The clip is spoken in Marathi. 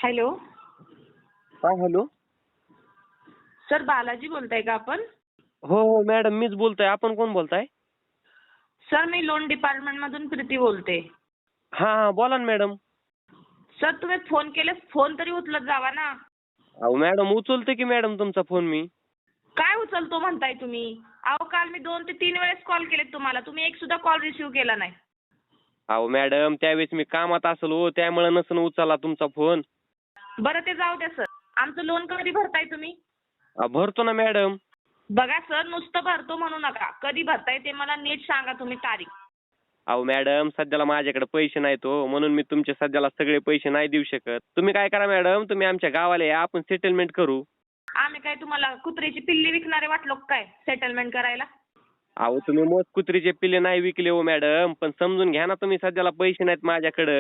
हॅलो. हा हॅलो. सर बालाजी बोलताय का आपण? हो हो मॅडम मीच बोलतोय. आपण कोण बोलताय? सर मी लोन डिपार्टमेंट मधून प्रीती बोलते. हा हा बोला ना मॅडम. सर तुम्ही फोन केले, फोन तरी उचलत जावा ना. अहो मॅडम उचलतो की मॅडम तुमचा फोन मी. काय उचलतो म्हणताय तुम्ही? अहो काल मी 2 ते 3 वेळेस कॉल केले तुम्हाला, तुम्ही एक सुद्धा कॉल रिसिव्ह केला नाही. अहो मॅडम त्यावेळेस मी कामात असेल हो, त्यामुळे नसेल उचलला तुमचा फोन. बरं ते जाऊ द्या सर. आमचं लोन कधी भरताय तुम्ही? भरतो ना मॅडम. बघा सर, नुसतं भरतो म्हणू नका. कधी भरताय ते मला नीट सांगा तुम्ही तारीख. अहो मॅडम सध्याला माझ्याकडे पैसे नाहीत हो, म्हणून मी तुमचे सध्याला सगळे पैसे नाही देऊ शकत. तुम्ही काय करा मॅडम, तुम्ही आमच्या गावाला या, आपण सेटलमेंट करू. आम्ही काय तुम्हाला कुत्र्याची पिल्ली विकणारे वाटलो का काय सेटलमेंट करायला? अहो तुम्ही मोठ कुत्रीचे पिल्ले नाही विकले हो मॅडम, पण समजून घ्या ना, तुम्ही सध्याला पैसे नाहीत माझ्याकडे.